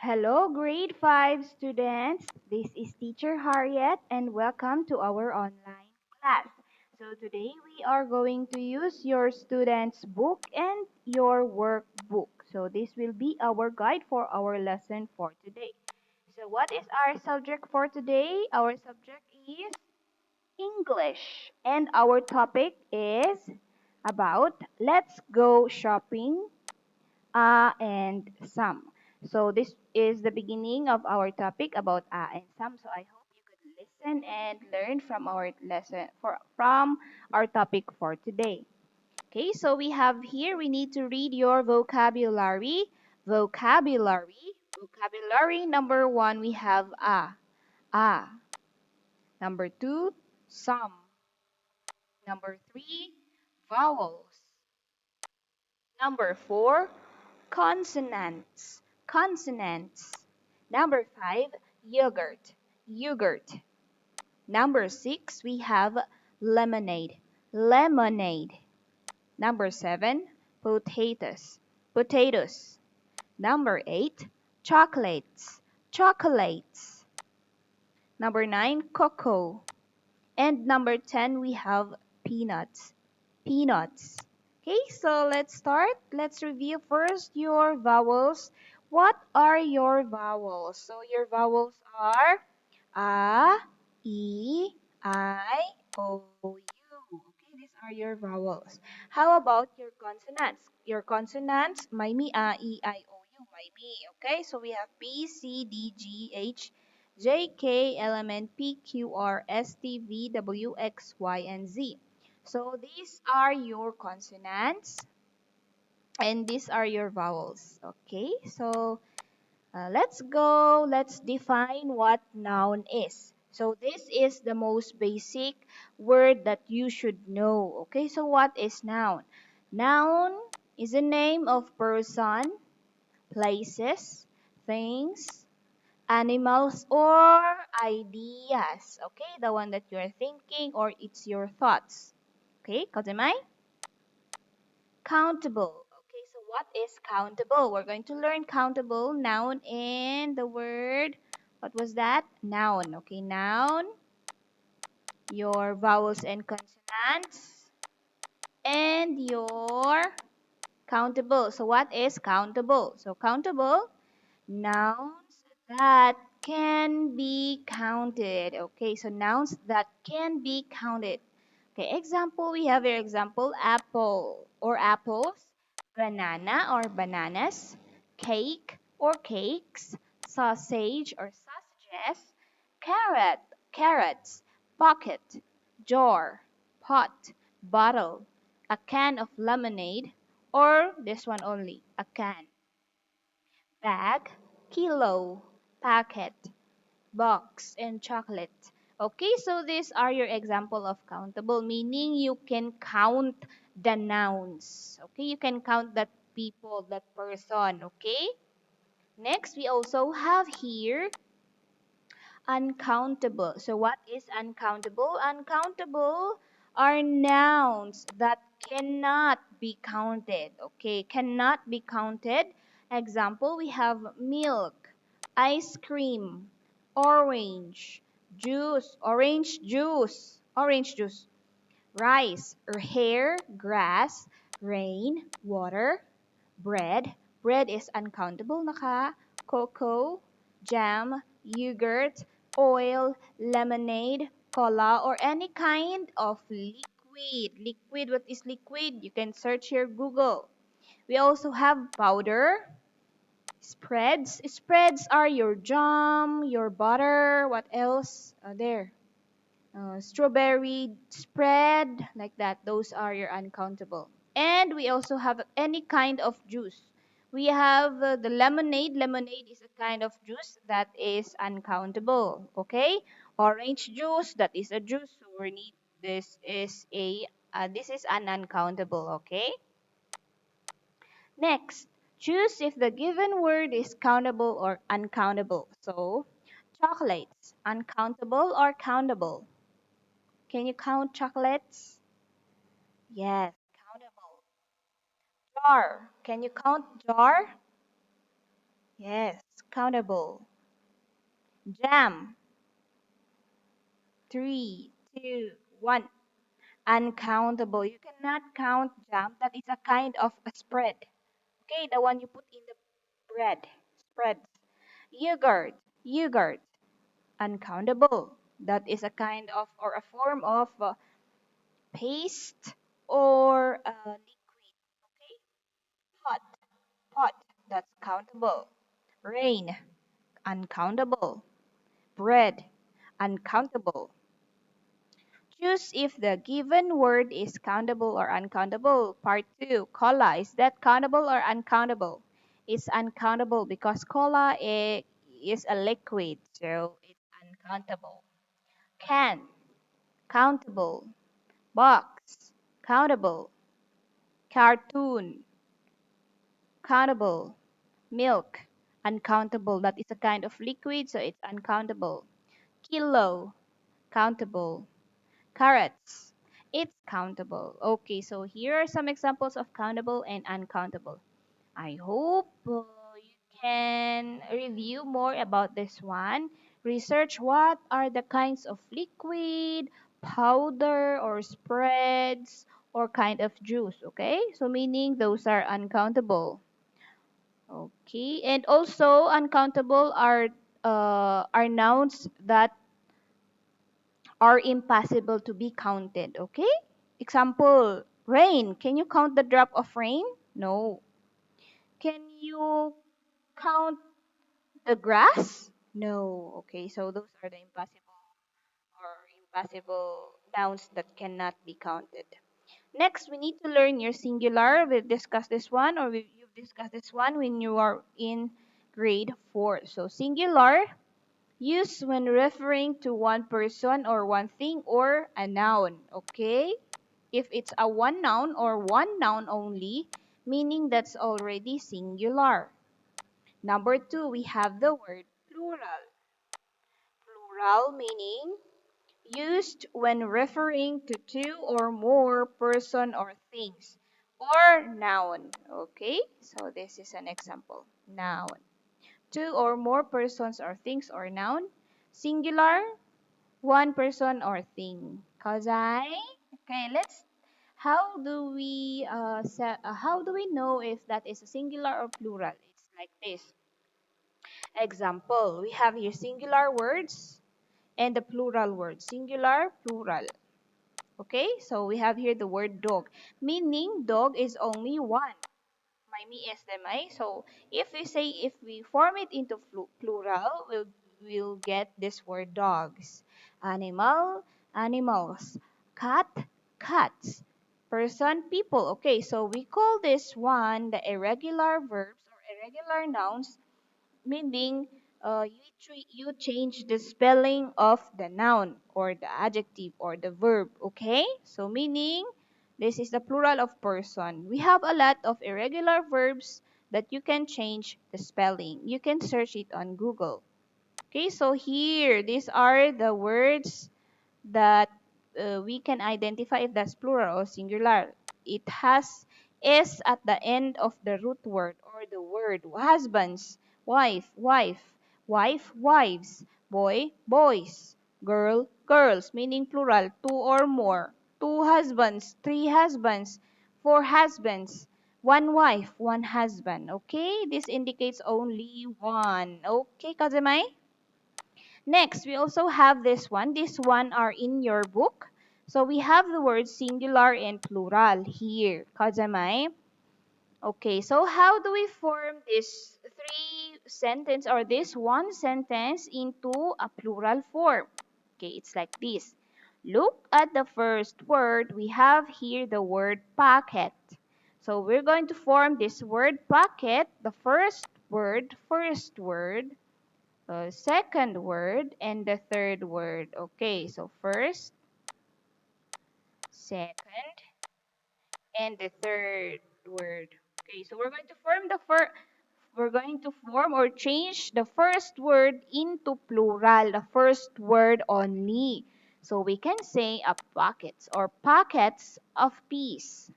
Hello, grade 5 students. This is Teacher Harriet and welcome to our online class. So today we are going to use your students' book and your workbook. So this will be our guide for our lesson for today. So what is our subject for today? Our subject is English and our topic is about let's go shopping and some. So this is the beginning of our topic about and some. So I hope you could listen and learn from our lesson from our topic for today. Okay, so we have here we need to read your vocabulary. Vocabulary. Vocabulary number 1 we have a. Number 2 some. Number 3 vowels. Number 4 consonants. Consonants. Number 5, yogurt. Yogurt. Number 6, we have lemonade. Lemonade. Number 7, potatoes. Potatoes. Number 8, chocolates. Chocolates. Number 9, cocoa. And number 10, we have peanuts. Peanuts. Okay, so let's start. Let's review first your vowels. What are your vowels? So your vowels are a, e, I, o, u. Okay, these are your vowels. How about your consonants? Your consonants, may me, a, e, I, o, u, may me. Okay, so we have B, C, D, G, H, J, K, L, M, N, P, Q, R, S, T, V, W, X, Y, and Z. So these are your consonants and these are your vowels. Okay, so let's go. Let's define what noun is. So this is the most basic word that you should know. Okay, so what is noun? Noun is a name of person, places, things, animals, or ideas. Okay, the one that you're thinking or it's your thoughts. Okay, Kazemai? Countable. Okay, so what is countable? We're going to learn countable noun and the word. What was that? Noun. Okay, noun. Your vowels and consonants. And your countable. So what is countable? So countable, nouns that can be counted. Okay, so nouns that can be counted. Okay, example, we have your example, apple or apples, banana or bananas, cake or cakes, sausage or sausages, carrot, carrots, pocket, jar, pot, bottle, a can of lemonade, or this one only, a can, bag, kilo, packet, box, and chocolate. Okay, so these are your example of countable, meaning you can count the nouns. Okay, you can count that people, that person. Okay, next we also have here uncountable. So what is uncountable? Uncountable are nouns that cannot be counted. Okay, cannot be counted. Example, we have milk, ice cream, orange, juice, orange juice, rice or hair, grass, rain, water, bread. Bread is uncountable naka. Cocoa, jam, yogurt, oil, lemonade, cola, or any kind of liquid. Liquid, what is liquid? You can search here Google. We also have powder, spreads. Spreads are your jam, your butter, what else? There. Strawberry spread, like that. Those are your uncountable. And we also have any kind of juice. We have the lemonade. Lemonade is a kind of juice that is uncountable. Okay, orange juice, that is a juice. So we need this is an uncountable. Okay. Next, choose if the given word is countable or uncountable. So, chocolates, uncountable or countable? Can you count chocolates? Yes, countable. Jar. Can you count jar? Yes, countable. Jam. 3, 2, 1. Uncountable. You cannot count jam. That is a kind of a spread. Okay, the one you put in the bread. Spread. Yogurt. Yogurt. Uncountable. That is a kind of or a form of paste or liquid. Okay. Pot. Pot. That's countable. Rain. Uncountable. Bread. Uncountable. Choose if the given word is countable or uncountable. Part 2. Cola. Is that countable or uncountable? It's uncountable because cola is a liquid, so it's uncountable. Can. Countable. Box. Countable. Cartoon. Countable. Milk. Uncountable. That is a kind of liquid, so it's uncountable. Kilo. Countable. Carrots. It's countable. Okay, so here are some examples of countable and uncountable. I hope you can review more about this one. Research what are the kinds of liquid, powder, or spreads, or kind of juice. Okay, so meaning those are uncountable. Okay, and also uncountable are nouns that are impossible to be counted. Okay? Example, rain. Can you count the drop of rain? No. Can you count the grass? No. Okay, so those are the impossible nouns that cannot be counted. Next, we need to learn your singular. We've discussed this one, or you've discussed this one when you are in grade 4. So singular, used when referring to one person or one thing or a noun. Okay? If it's a one noun or one noun only, meaning that's already singular. Number 2, we have the word plural. Plural meaning used when referring to two or more person or things or noun. Okay? So this is an example. Noun. Two or more persons or things or noun. Singular, one person or thing. Kozai? Okay, let's. How do we know if that is a singular or plural? It's like this. Example, we have here singular words and the plural word. Singular, plural. Okay, so we have here the word dog, meaning dog is only one. May mi So if we form it into plural, we'll get this word dogs. Animal, animals. Cat, cats. Person, people. Okay, so we call this one the irregular verbs or irregular nouns, meaning you change the spelling of the noun or the adjective or the verb. Okay, so meaning this is the plural of person. We have a lot of irregular verbs that you can change the spelling. You can search it on Google. Okay, so here these are the words that we can identify if that's plural or singular. It has S at the end of the root word or the word. Husbands, wife, wife, wife, wives, boy, boys, girl, girls, meaning plural, two or more, two husbands, three husbands, four husbands, one wife, one husband. Okay, this indicates only one. Okay, Kazemai? Next, we also have this one. This one are in your book. So we have the words singular and plural here. Kazamai. Okay, so how do we form this three sentence or this one sentence into a plural form? Okay, it's like this. Look at the first word. We have here the word pocket. So we're going to form this word pocket, the first word, second word, and the third word. Okay, so first, second, and the third word. Okay, so we're going to form or change the first word into plural, the first word only. So we can say a pockets or pockets of peas.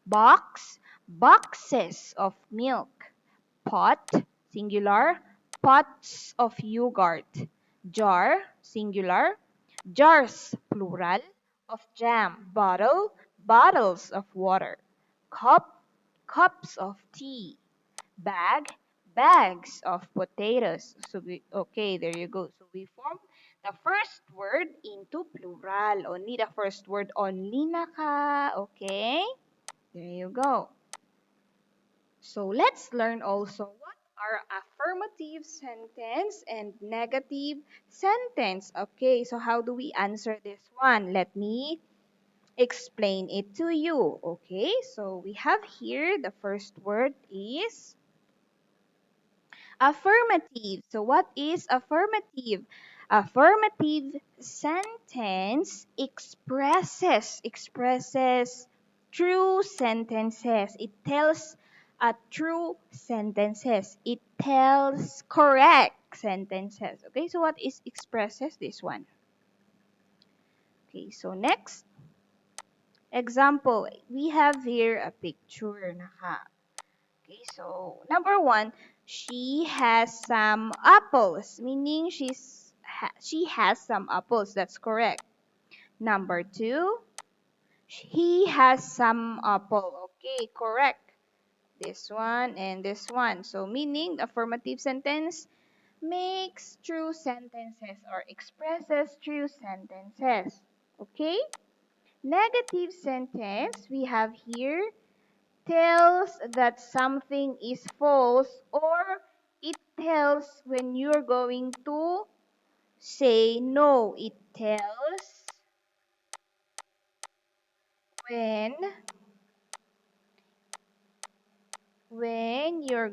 Box, boxes of milk. Pot, singular, pots of yogurt. Jar, singular, jars, plural, of jam. Bottle, bottles of water. Cup, cups of tea. Bag, bags of potatoes. Okay, there you go. So we form the first word into plural. Only the first word only naka. Okay? There you go. So let's learn also what are affirmative sentence and negative sentence. Okay, so how do we answer this one? Let me explain it to you. Okay, so we have here the first word is affirmative. So what is affirmative? Affirmative sentence expresses true sentences. It tells a true sentences. It tells correct sentences. Okay, so what is expresses this one? Okay, so next example, we have here a picture. Okay, so number one, she has some apples, meaning she has some apples. That's correct. Number two, he has some apple. Okay, correct. This one and this one. So meaning the affirmative sentence makes true sentences or expresses true sentences. Okay? Negative sentence we have here tells that something is false, or it tells when you're going to say no. It tells when when you are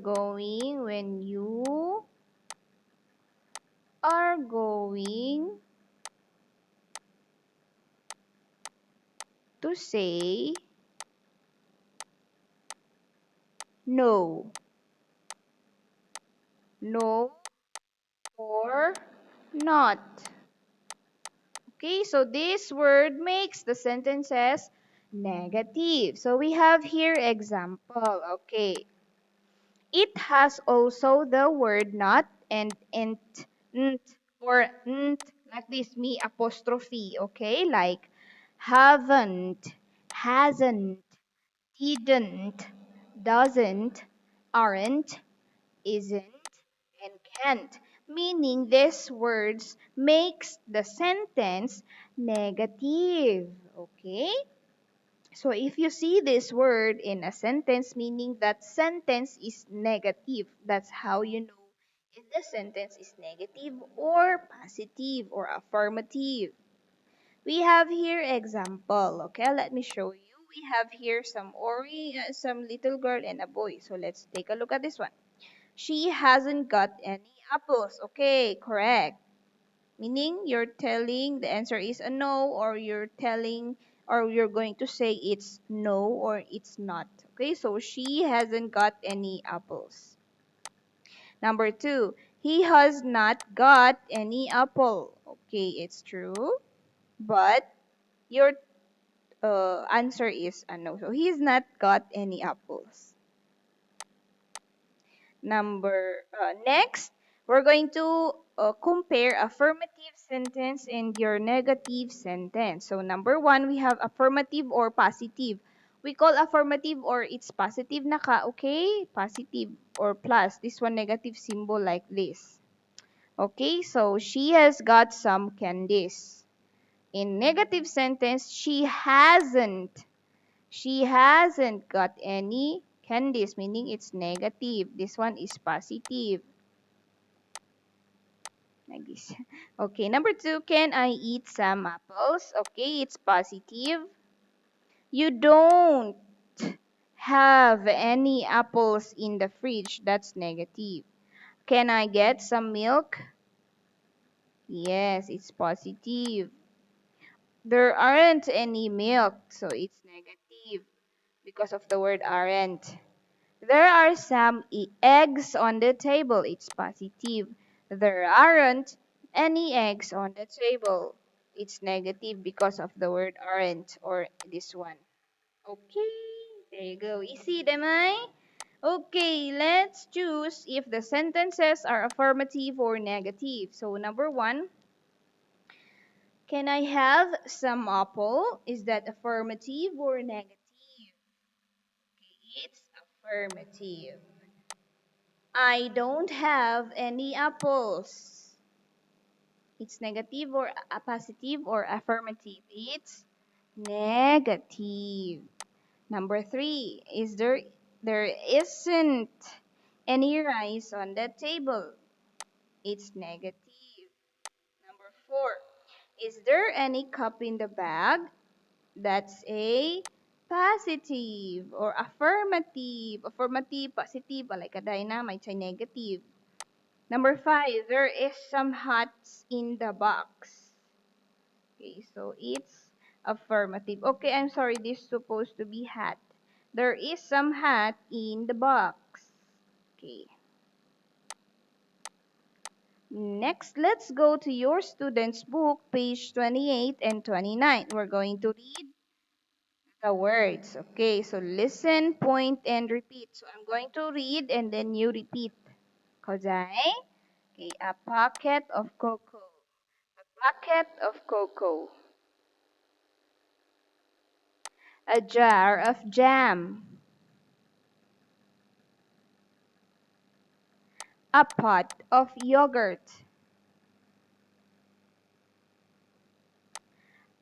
going to say no. No or not. Okay, so this word makes the sentences negative. So we have here example. Okay. It has also the word not and nt or nt, like this, me apostrophe. Okay, like haven't, hasn't, didn't, doesn't, aren't, isn't, and can't. Meaning these words makes the sentence negative. Okay? So if you see this word in a sentence, meaning that sentence is negative, that's how you know if the sentence is negative or positive or affirmative. We have here example. Okay, let me show you. We have here some little girl and a boy. So let's take a look at this one. She hasn't got any apples. Okay, correct. Meaning you're telling the answer is a no, or you're telling, or you're going to say it's no or it's not. Okay, so she hasn't got any apples. Number two, he has not got any apple. Okay, it's true, but your answer is a no. So he's not got any apples. Next, we're going to compare affirmative sentence and your negative sentence. So number one, we have affirmative or positive. We call affirmative or it's positive naka, okay? Positive or plus. This one negative symbol like this. Okay, so she has got some candies. In negative sentence, she hasn't got any candies, meaning it's negative. This one is positive. Like this. Okay, number two, can I eat some apples? Okay, it's positive. You don't have any apples in the fridge. That's negative. Can I get some milk? Yes, it's positive. There aren't any milk, so it's negative because of the word aren't. There are some eggs on the table. It's positive. There aren't any eggs on the table. It's negative because of the word aren't or this one. Okay, there you go. Easy, damay? Okay, let's choose if the sentences are affirmative or negative. So number one, can I have some apple? Is that affirmative or negative? Okay, it's affirmative. I don't have any apples. It's negative or a positive or affirmative? It's negative. Number three, is there isn't any rice on the table? It's negative. Number four, is there any cup in the bag? That's a positive or affirmative. Affirmative, positive, like a dynamite, say negative. Number five, there is some hats in the box. Okay, so it's affirmative. Okay, I'm sorry, this is supposed to be hat. There is some hat in the box. Okay. Next, let's go to your student's book, page 28 and 29. We're going to read the words. Okay, so listen, point, and repeat. So I'm going to read and then you repeat. Kozai. Okay, a packet of cocoa. A packet of cocoa. A jar of jam. A pot of yogurt.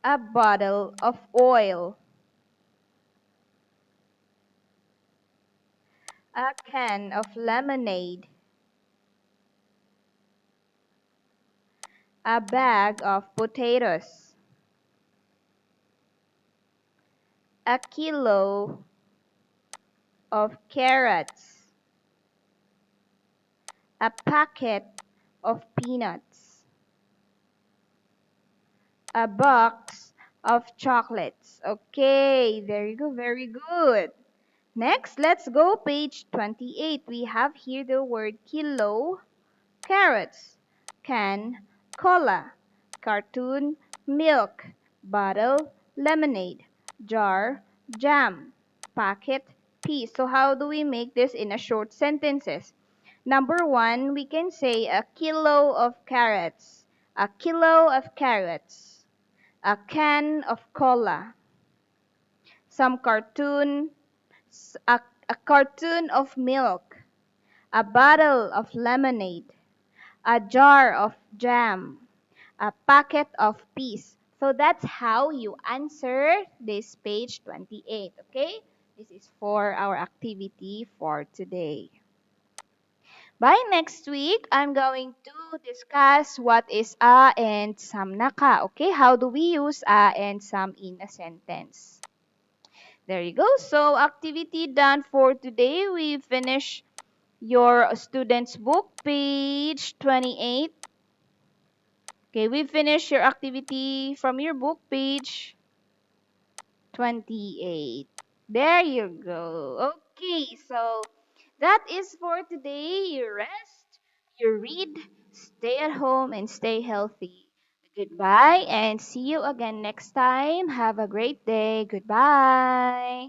A bottle of oil. A can of lemonade. A bag of potatoes. A kilo of carrots. A packet of peanuts. A box of chocolates. Okay, there you go, very good. Next, let's go page 28. We have here the word kilo, carrots, can, cola, cartoon, milk, bottle, lemonade, jar, jam, packet, piece. So how do we make this in a short sentences? Number one, we can say a kilo of carrots, a kilo of carrots, a can of cola, some a cartoon of milk, a bottle of lemonade, a jar of jam, a packet of peas. So that's how you answer this page 28, okay? This is for our activity for today. By next week, I'm going to discuss what is a and some naka, okay? How do we use a and some in a sentence? There you go. So activity done for today. We finish your student's book, page 28. Okay, we finished your activity from your book, page 28. There you go. Okay, so that is for today. You rest, you read, stay at home, and stay healthy. Goodbye, and see you again next time. Have a great day. Goodbye.